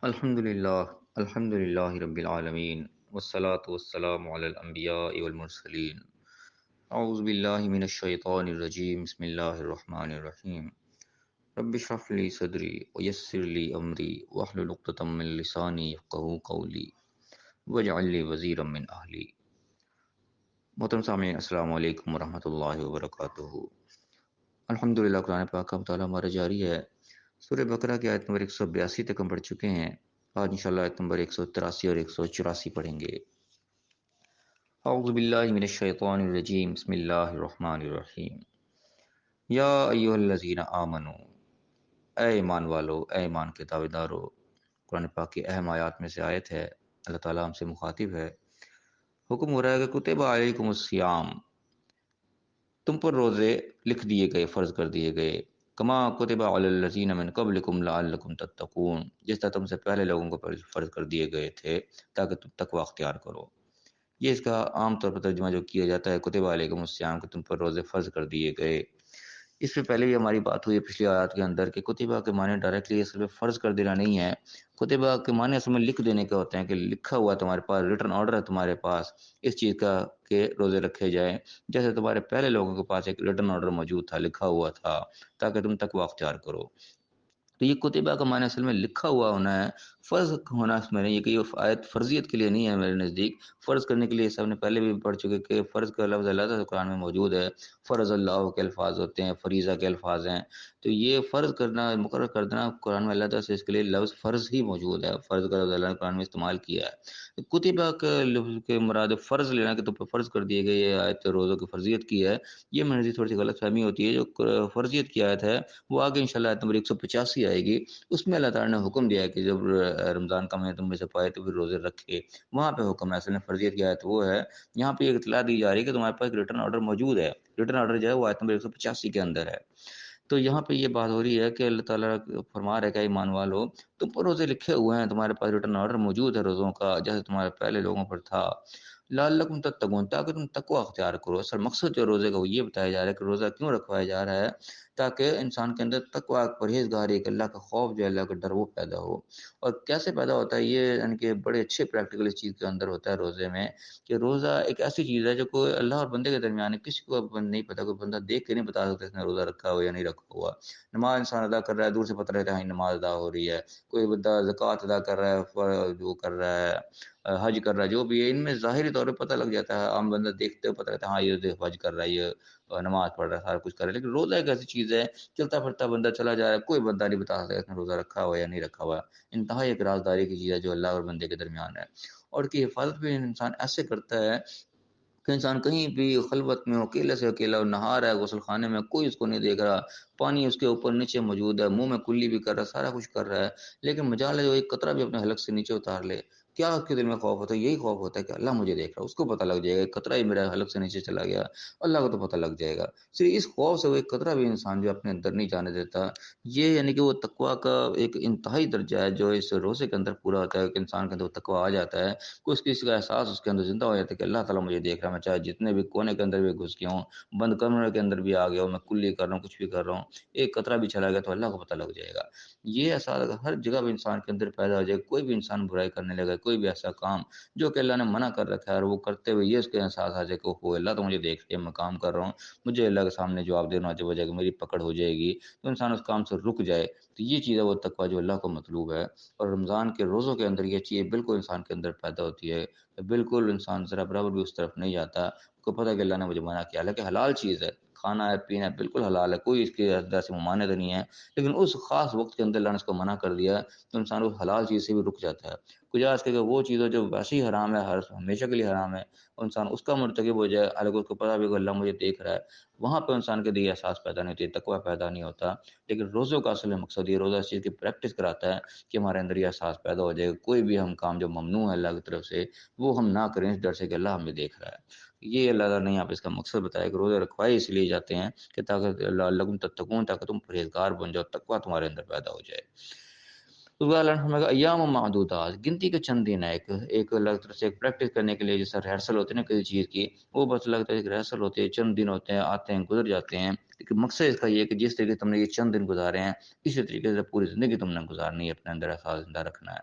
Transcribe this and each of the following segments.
الحمد للہ رب العالمین والصلاة والسلام علی الانبیاء والمرسلین اعوذ باللہ من الشیطان الرجیم بسم اللہ الرحمن الرحیم رب اشرح لی صدری ویسر لی امری واحلل عقدۃ من لسانی یفقہوا قولی واجعل لی وزیرا من اہلی۔ محترم سامعین، السلام علیکم ورحمۃ اللہ وبرکاتہ۔ الحمدللہ، قرآن پاک کا مطالعہ ہمارا جاری ہے۔ سورہ بقرہ کی آیت نمبر 182 تک ہم پڑھ چکے ہیں۔ آج انشاءاللہ آیت نمبر 183 اور 184 پڑھیں گے۔ اعوذ باللہ من الشیطان الرجیم بسم اللہ الرحمن الرحیم۔ یا ایھا الذین آمنو، اے ایمان والو، اے ایمان کے دعوے دارو۔ قرآن پاک کی اہم آیات میں سے آیت ہے۔ اللہ تعالیٰ ہم سے مخاطب ہے، حکم ہو رہا ہے کہ کتب علیکم الصیام، تم پر روزے لکھ دیے گئے، فرض کر دیے گئے، کما کتب علی الذین من قبلکم لعلکم تتقون، جس طرح تم سے پہلے لوگوں کو فرض کر دیے گئے تھے تاکہ تم تقوی اختیار کرو۔ یہ اس کا عام طور پر ترجمہ جو کیا جاتا ہے کتب علیکم الصیام، کہ تم پر روزے فرض کر دیے گئے۔ اس سے پہلے بھی ہماری بات ہوئی پچھلی آیات کے اندر کہ کتبہ کے معنی ڈائریکٹلی اصل میں فرض کر دینا نہیں ہے۔ کتبہ کے معنی اصل میں لکھ دینے کے ہوتے ہیں، کہ لکھا ہوا تمہارے پاس، ریٹن آرڈر ہے تمہارے پاس اس چیز کا کہ روزے رکھے جائیں، جیسے تمہارے پہلے لوگوں کے پاس ایک ریٹن آرڈر موجود تھا، لکھا ہوا تھا، تاکہ تم تقوی اختیار کرو۔ تو یہ کتبہ کا معنی اصل میں لکھا ہوا ہونا ہے، فرض ہونا اس میں نہیں ہے، کہ یہ آیت فرضیت کے لیے نہیں ہے میرے نزدیک۔ فرض کرنے کے لیے سب نے پہلے بھی پڑھ چکے کہ فرض کا لفظ اللہ تعالیٰ قرآن میں موجود ہے۔ فرض اللہ کے الفاظ ہوتے ہیں، فریضہ کے الفاظ ہیں، تو یہ فرض کرنا، مقرر کر دینا، قرآن میں اللہ تعالیٰ سے اس کے لیے لفظ فرض ہی موجود ہے، فرض کا لفظ اللہ نے قرآن میں استعمال کیا ہے۔ کتبہ کے لفظ کے مراد فرض لینا، کہ تم پر فرض کر دیے گئے، یہ آیت روزوں کی فرضیت کی ہے، یہ میرے نزدیک تھوڑی سی غلط فہمی ہوتی ہے۔ جو فرضیت کی آیت ہے وہ آگے انشاءاللہ آیت نمبر 185 آئے گی، اس میں اللہ تعالیٰ نے حکم دیا ہے کہ جب رمضان کا مہینہ تم میں سے پائے تو پھر روزے رکھے، وہاں پہ حکم ہے۔ اصل میں فرضیت کی آیت وہ ہے، یہاں پہ ایک اطلاع دی جا رہی ہے کہ تمہارے پاس ایک ریٹرن آرڈر موجود ہے، ریٹرن آرڈر جو ہے وہ آیت نمبر 185 کے اندر ہے۔ تو یہاں پہ یہ بات ہو رہی ہے کہ اللہ تعالیٰ فرما رہا ہے کہ ایمان والو، تم پر روزے لکھے ہوئے ہیں، تمہارے پاس ریٹرن آرڈر موجود ہے روزوں کا، جیسے تمہارے پہلے لوگوں پر تھا، لعلکم تتقون، تاکہ تم تقوی اختیار کرو۔ اصل مقصد جو روزے کا وہ یہ بتایا جا رہا ہے کہ روزہ کیوں رکھوایا جا رہا ہے، تاکہ انسان کے اندر تقوی، پرہیزگاری، ایک اللہ کا خوف، جو اللہ کا ڈر، وہ پیدا ہو۔ اور کیسے پیدا ہوتا ہے یہ، یعنی کہ بڑے اچھے پریکٹیکل اس چیز کے اندر ہوتا ہے روزے میں، کہ روزہ ایک ایسی چیز ہے جو کوئی اللہ اور بندے کے درمیان ہے، کسی کو نہیں پتا، کوئی بندہ دیکھ کے نہیں بتا سکتا اس نے روزہ رکھا ہوا یا نہیں رکھا ہوا۔ نماز انسان ادا کر رہا ہے، دور سے پتہ رہتا ہے ہاں نماز ادا ہو رہی ہے، کوئی بندہ زکوٰۃ ادا کر رہا ہے، جو کر رہا ہے، حج کر رہا ہے، جو بھی ہے، ان میں ظاہری طور پہ پتہ لگ جاتا ہے، عام بندہ دیکھتے ہوئے پتہ لگتا ہے ہاں یہ حج کر رہا ہے، یہ نماز پڑھ رہا ہے، سارا کچھ کر رہا ہے۔ لیکن روزہ ایک ایسی چیز ہے، چلتا پھرتا بندہ چلا جا رہا ہے، کوئی بندہ نہیں بتا سکتا اس نے روزہ رکھا ہوا یا نہیں رکھا ہوا۔ انتہائی ایک رازداری کی چیز ہے جو اللہ اور بندے کے درمیان ہے، اور کی حفاظت بھی انسان ایسے کرتا ہے کہ انسان کہیں بھی خلوت میں اکیلے سے اکیلا نہا رہا ہے، غسل خانے میں کوئی اس کو نہیں دیکھ رہا، پانی اس کے اوپر نیچے موجود ہے، منہ میں کلی بھی کر رہا ہے، سارا کچھ کر رہا ہے، لیکن مجال ہے جو ایک قطرہ بھی اپنے حلق سے نیچے اتار لے، کیا اس کے دل میں خوف ہوتا ہے؟ یہی خوف ہوتا ہے کہ اللہ مجھے دیکھ رہا ہے، اس کو پتہ لگ جائے گا، ایک قطرہ ہی میرا حلق سے نیچے چلا گیا، اللہ کو تو پتہ لگ جائے گا۔ صرف اس خوف سے وہ ایک قطرہ بھی انسان جو اپنے اندر نہیں جانے دیتا، یہ یعنی کہ وہ تقویٰ کا ایک انتہائی درجہ ہے جو اس روزے کے اندر پورا ہوتا ہے، کہ انسان کے اندر تقویٰ آ جاتا ہے، کچھ کسی کا احساس اس کے اندر زندہ ہو جاتا ہے کہ اللہ تعالیٰ مجھے دیکھ رہا ہے، میں چاہے جتنے بھی کونے کے اندر بھی گھس گیا ہوں، بند کمرے کے اندر بھی آ گیا ہوں، میں کلی کر رہا ہوں، کچھ بھی کر رہا ہوں، ایک قطرہ بھی چلا گیا تو اللہ کو پتہ لگ جائے گا۔ یہ احساس اگر ہر جگہ بھی انسان کے اندر پیدا ہو جائے، کوئی بھی انسان برائی کرنے لگا، کوئی بھی ایسا کام جو کہ اللہ نے منع کر رکھا ہے اور وہ کرتے ہوئے یہ اس کے احساس آ جائے کہ اوہ اللہ تو مجھے دیکھ رہی ہے، میں کام کر رہا ہوں، مجھے اللہ کے سامنے جواب دینا واجب ہو جائے گا، میری پکڑ ہو جائے گی، تو انسان اس کام سے رک جائے، تو یہ چیز ہے وہ تقویٰ جو اللہ کو مطلوب ہے۔ اور رمضان کے روزوں کے اندر یہ چیز بالکل انسان کے اندر پیدا ہوتی ہے، بالکل انسان ذرا برابر بھی اس طرف نہیں جاتا، اس کو پتہ ہے کہ اللہ نے مجھے منع کیا، حالانکہ حلال چیز ہے، کھانا ہے، پینا ہے، بالکل حلال ہے، کوئی اس کے اندر سے ممانعت نہیں ہے، لیکن اس خاص وقت کے اندر اللہ نے اس کو منع کر دیا تو انسان اس حلال چیز سے بھی رک جاتا ہے۔ کجا اس کے کہ وہ چیز جو ویسے ہی حرام ہے، ہمیشہ کے لیے حرام ہے، انسان اس کا مرتکب ہو جائے، حالانکہ اس کو پتہ بھی کہ اللہ مجھے دیکھ رہا ہے، وہاں پہ انسان کے لیے احساس پیدا نہیں ہوتی، تقویٰ پیدا نہیں ہوتا۔ لیکن روزوں کا اصل مقصد یہ روزہ اس چیز کی پریکٹس کراتا ہے کہ ہمارے اندر یہ احساس پیدا ہو جائے، کوئی بھی ہم کام جو ممنوع ہے اللہ کی طرف سے وہ ہم نہ کریں، اس ڈر سے کہ اللہ ہمیں دیکھ رہا ہے۔ یہ اللہ تعالیٰ نے یہاں پہ اس کا مقصد بتایا کہ روزے رکھوائے اس لیے جاتے ہیں کہ تاکہ اللہ لکم تتقون، تاکہ تم پرہیزگار بن جاؤ، تقویٰ تمہارے اندر پیدا ہو جائے۔ تو وہ اللہ نے کہا ایام معدودات، گنتی کے چند دن ہے، ایک الگ طرح سے ایک پریکٹس کرنے کے لیے جیسا ریہرسل ہوتے ہیں نا کسی چیز کی، وہ بس لگتا ہے ایک ریہرسل ہوتے ہیں، چند دن ہوتے ہیں، آتے ہیں گزر جاتے ہیں، لیکن مقصد اس کا یہ ہے کہ جس طریقے سے تم نے یہ چند دن گزارے ہیں اسی طریقے سے پوری زندگی تم نے گزارنی ہے، اپنے اندر احساس زندہ رکھنا ہے۔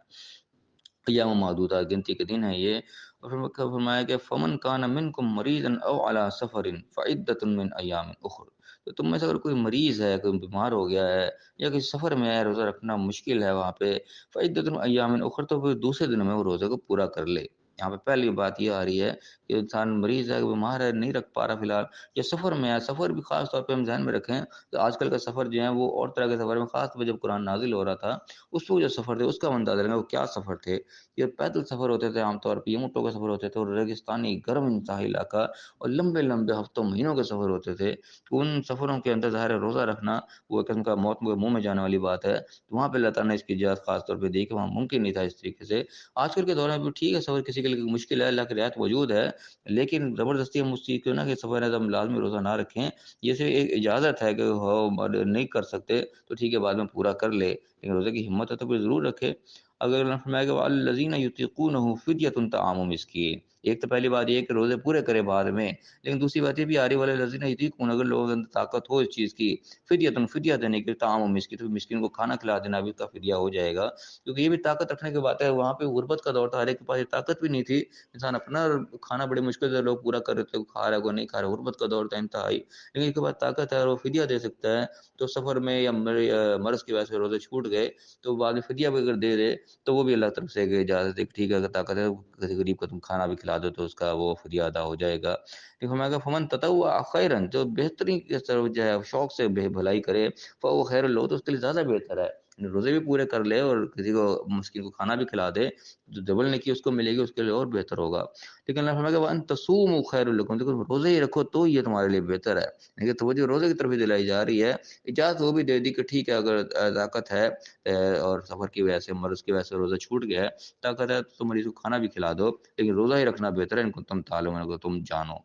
ایام معدودات، گنتی کے دن ہے یہ۔ اور پھر فرمایا کہ فمن کان منکم مریضا او علی سفر فعدۃ من ایام اخر، تو تم میں سے اگر کوئی مریض ہے، کوئی بیمار ہو گیا ہے یا کسی سفر میں ہے، روزہ رکھنا مشکل ہے وہاں پہ، فعدۃ من ایام اخر، تو پھر دوسرے دن میں وہ روزے کو پورا کر لے۔ یہاں پہ پہلی بات یہ آ رہی ہے کہ انسان مریض ہے، بیمار ہے، نہیں رکھ پا رہا فی الحال، یا سفر میں ہے۔ سفر بھی خاص طور پہ ہم ذہن میں رکھیں تو آج کل کا سفر جو ہے وہ اور طرح کے سفر میں، خاص طور پہ جب قرآن نازل ہو رہا تھا اس وقت جو سفر تھے اس کا اندازہ لگا وہ کیا سفر تھے۔ یہ پیدل سفر ہوتے تھے عام طور پہ، یہ اونٹوں کے سفر ہوتے تھے، اور ریگستانی گرم انتہائی علاقہ اور لمبے لمبے ہفتوں مہینوں کے سفر ہوتے تھے۔ ان سفروں کے اندر ظاہر ہے روزہ رکھنا وہ ایک قسم کا موت کے منہ میں جانے والی بات ہے، تو وہاں پہ اللہ تعالیٰ نے اس کی اجازت خاص طور پہ دی کہ وہاں ممکن نہیں تھا اس طریقے سے۔ آج کل کے دور میں بھی ٹھیک ہے، سفر کسی کے لیے مشکل ہے، اللہ کی رعایت موجود ہے، لیکن زبردستی ہم اس چیز کو نا کہ سفر ہے ہم لازمی روزہ نہ رکھیں، یہ صرف ایک اجازت ہے کہ ہو نہیں کر سکتے تو ٹھیک ہے بعد میں پورا کر لے، لیکن روزے کی ہمت ہے تو پھر ضرور رکھے۔ اگر اللہ نے فرمایا کہ الذین یطیقونہ فدیۃ طعام مسکین، ایک تو پہلی بات یہ ہے کہ روزے پورے کرے بعد میں، لیکن دوسری بات یہ بھی آ رہی والے الذین یطیقون، اگر لوگوں کے اندر طاقت ہو اس چیز کی، فدیۃ فدیہ دینے کی، طعام مسکین، تو مسکین کو کھانا کھلا دینا بھی اس کا فدیہ ہو جائے گا، کیونکہ یہ بھی طاقت رکھنے کی بات ہے۔ وہاں پہ غربت کا دور تھا، ہر ایک کے پاس طاقت بھی نہیں تھی، انسان اپنا کھانا بڑی مشکل سے لوگ پورا کر رہے تھے، کھا رہا ہے کوئی نہیں کھا رہا، غربت کا دور تھا انتہائی، لیکن اس کے بعد طاقت ہے اور وہ فدیہ دے سکتا ہے، تو سفر میں یا مرض کی وجہ سے روزے چھوٹ گئے تو بعد میں فدیہ بھی اگر دے دے تو وہ بھی اللہ کی طرف سے ایک اجازت ہے کہ ٹھیک ہے اگر طاقت ہے کسی غریب کو تم کھانا بھی کھلا دو تو اس کا وہ فدیہ ادا ہو جائے گا۔ لیکن فرمایا کہ فمن تطوع خیرا، جو بہترین کی طرف جو ہے شوق سے بھلائی کرے، فهو خیر لو، تو اس کے لیے زیادہ بہتر ہے، یعنی روزے بھی پورے کر لے اور کسی کو مسکین کو کھانا بھی کھلا دے، جو ڈبل نیکی اس کو ملے گی اس کے لیے اور بہتر ہوگا۔ لیکن اللہ فرمایا کہ وان تصوموا خیر لکم، تو روزے ہی رکھو تو یہ تمہارے لیے بہتر ہے، لیکن توجہ روزے کی طرف ہی دلائی جا رہی ہے۔ اجازت وہ بھی دے دی کہ ٹھیک ہے اگر طاقت ہے اور سفر کی وجہ سے مرض کی وجہ سے روزہ چھوٹ گیا ہے، طاقت ہے تو مریض کو کھانا بھی کھلا دو، لیکن روزہ ہی رکھنا بہتر ہے، ان کو تم تعلم کو تم جانو۔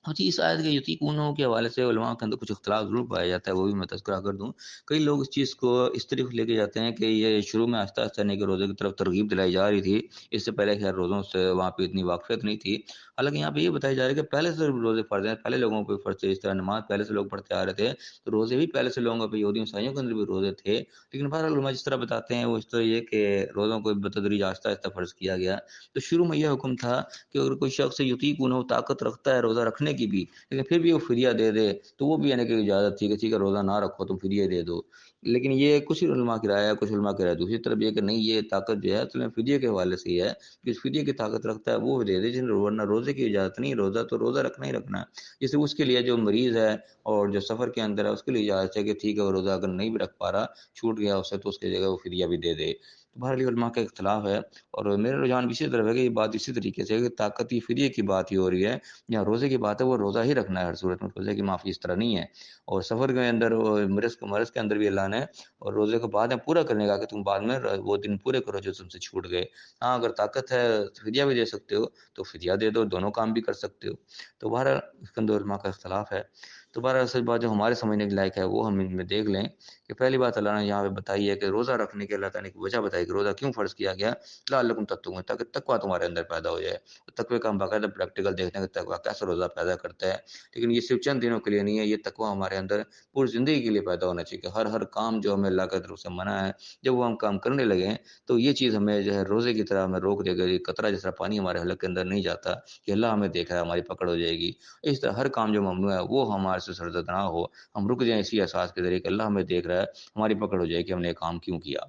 ہاں جی، اس آیت کے یتیقونوں کے حوالے سے علماء کے اندر کچھ اختلاف ضرور پایا جاتا ہے، وہ بھی میں تذکرہ کر دوں۔ کئی لوگ اس چیز کو اس طرف لے کے جاتے ہیں کہ یہ شروع میں آہستہ آہستہ نہیں کہ روزے کی طرف ترغیب دلائی جا رہی تھی، اس سے پہلے خیر روزوں سے وہاں پہ اتنی واقفیت نہیں تھی، حالانکہ یہاں پہ یہ بتایا جا رہا ہے کہ پہلے سے روزے فرض ہیں، پہلے لوگوں پہ فرض تھے، اس طرح نماز پہلے سے لوگ پڑھتے آ رہے تھے، تو روزے بھی پہلے سے لوگوں پہ، یہودیوں عیسائیوں کے اندر بھی روزے تھے، لیکن بہرحال علماء جس طرح بتاتے ہیں وہ اس طرح یہ کہ روزوں کو بتدریج آہستہ آہستہ فرض کیا گیا۔ تو شروع میں یہ حکم تھا کہ اگر کوئی شخص یطیقونہ طاقت رکھتا ہے روزہ رکھنے کی بھی، لیکن پھر بھی وہ فدیہ دے دے تو وہ بھی یعنی کہ اجازت تھی کہ ٹھیک ہے روزہ نہ رکھو تم فدیہ دے دو، لیکن یہ کچھ علماء کی رائے ہے، کچھ علماء کی رائے دوسری طرف یہ کہ نہیں، یہ طاقت جو ہے اصل میں فدیہ کے حوالے سے ہی ہے، کہ اس فدیہ کی طاقت رکھتا ہے وہ دے دے، جن ورنہ روزے کی اجازت نہیں، روزہ تو روزہ رکھنا ہی رکھنا ہے، جیسے اس کے لیے جو مریض ہے اور جو سفر کے اندر ہے اس کے لیے اجازت ہے کہ ٹھیک ہے وہ روزہ اگر نہیں بھی رکھ پا رہا، چھوٹ گیا اسے، تو اس کی جگہ وہ فدیہ بھی دے دے۔ تو بہرحال علماء کا اختلاف ہے، اور میرا رجحان بھی اسی طرف ہے کہ یہ بات اسی طریقے سے ہے کہ طاقتی فدیہ کی بات ہی ہو رہی ہے، یا روزے کی بات ہے وہ روزہ ہی رکھنا ہے ہر صورت میں، روزے کی معافی اس طرح نہیں ہے۔ اور سفر کے اندر مرض کے اندر بھی اللہ نے اور روزے کو بعد میں پورا کرنے کا کہ تم بعد میں وہ دن پورے کرو جو تم سے چھوٹ گئے۔ ہاں اگر طاقت ہے فدیہ بھی دے سکتے ہو تو فدیہ دے دو، دونوں کام بھی کر سکتے ہو۔ تو بہرحال اس کے اندر علماء کا اختلاف ہے۔ تو بہرحال سچ بات جو ہمارے سمجھنے کے لائق ہے وہ ہم ان میں دیکھ لیں کہ پہلی بات اللہ نے یہاں پہ بتائی ہے کہ روزہ رکھنے کی اللہ تعالیٰ نے ایک وجہ بتائی کہ روزہ کیوں فرض کیا گیا، لعلکم تتقون، تاکہ تقویٰ تمہارے اندر پیدا ہو جائے۔ تقوی کا ہم باقاعدہ پریکٹیکل دیکھتے ہیں کہ تقویٰ کیسے روزہ پیدا کرتا ہے، لیکن یہ صرف چند دنوں کے لیے نہیں ہے، یہ تقویٰ ہمارے اندر پوری زندگی کے لیے پیدا ہونا چاہیے کہ ہر کام جو ہمیں اللہ کی طرف سے منع ہے جب وہ ہم کام کرنے لگیں تو یہ چیز ہمیں جو ہے روزے کی طرح ہمیں روک دے گا، یہ قطرہ جس طرح پانی ہمارے حلق کے اندر نہیں جاتا کہ اللہ ہمیں دیکھ رہا ہے ہماری پکڑ ہو جائے گی، اس طرح ہر کام جو ممنوع ہے وہ ہمارے سے سرزد نہ ہو، ہم رک جائیں اسی احساس کے ذریعے کہ اللہ ہمیں دیکھ رہا ہے، ہماری پکڑ ہو جائے کہ ہم نے یہ کام کیوں کیا۔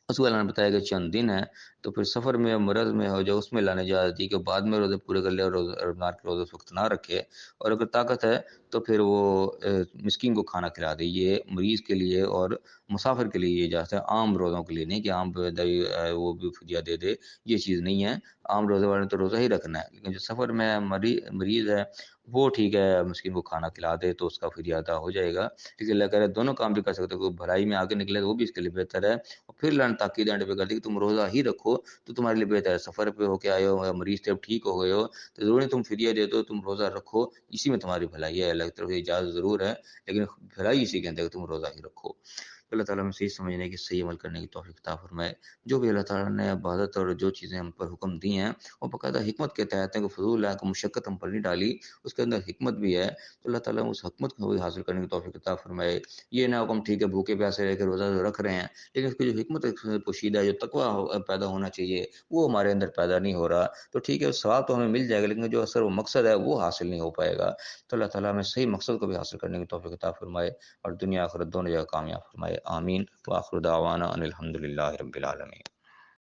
اس کو اللہ نے بتایا کہ چند دن ہے، تو پھر سفر میں مرض میں ہو جو اس میں اللہ نے اجازت دی کہ بعد میں روزے پورے کر لے اور رمضان کے روزے اس وقت نہ رکھے، اور اگر طاقت ہے تو پھر وہ مسکین کو کھانا کھلا دے، یہ مریض کے لیے اور مسافر کے لیے یہ اجازت ہے، عام روزوں کے لیے نہیں کہ عام وہ بھی فدیہ دے دے، یہ چیز نہیں ہے، عام روزے والے نے تو روزہ ہی رکھنا ہے، لیکن جو سفر میں مریض ہے وہ ٹھیک ہے مسکین کو کھانا کھلا دے تو اس کا فدیہ ادا ہو جائے گا، لیکن اللہ کہہ رہے دونوں کام بھی کر سکتے، کوئی بھلائی میں آگے نکلے تو وہ بھی اس کے لیے بہتر ہے، اور پھر اللہ نے تاکید اینڈ پہ کر دی کہ تم روزہ ہی رکھو تو تمہارے لیے بہتر ہے، سفر پہ ہو کے آئے ہو یا مریض سے اب ٹھیک ہو گئے ہو تو ضروری تم فدیہ دے دو، تم روزہ رکھو، اسی میں تمہاری بھلائی ہے، اللہ کی طرف سے اجازت ضرور ہے لیکن بھلائی اسی کے اندر کہ تم روزہ ہی رکھو۔ تو اللہ تعالیٰ ہمیں صحیح سمجھنے کی، صحیح عمل کرنے کی توفیق عطا فرمائے۔ جو بھی اللہ تعالیٰ نے عبادت اور جو چیزیں ہم پر حکم دی ہیں وہ باقاعدہ حکمت کے تحت ہیں، کہ فضول ہے، کوئی مشقت ہم پر نہیں ڈالی، اس کے اندر حکمت بھی ہے، تو اللہ تعالیٰ اس حکمت کو بھی حاصل کرنے کی توفیق عطا فرمائے۔ یہ نہ حکم ٹھیک ہے بھوکے پیاسے رہ کے روزہ رکھ رہے ہیں، لیکن اس کی جو حکمت پوشیدہ ہے، جو تقویٰ پیدا ہونا چاہیے وہ ہمارے اندر پیدا نہیں ہو رہا، تو ٹھیک ہے ثواب تو ہمیں مل جائے گا، لیکن جو اثر و مقصد ہے وہ حاصل نہیں ہو پائے گا۔ تو اللہ تعالیٰ ہمیں صحیح مقصد کو بھی حاصل کرنے کی توفیق عطا فرمائے اور دنیا آخرت دونوں جگہ کامیاب فرمائے، آمین۔ وآخر دعوانا ان الحمد للہ رب العالمین۔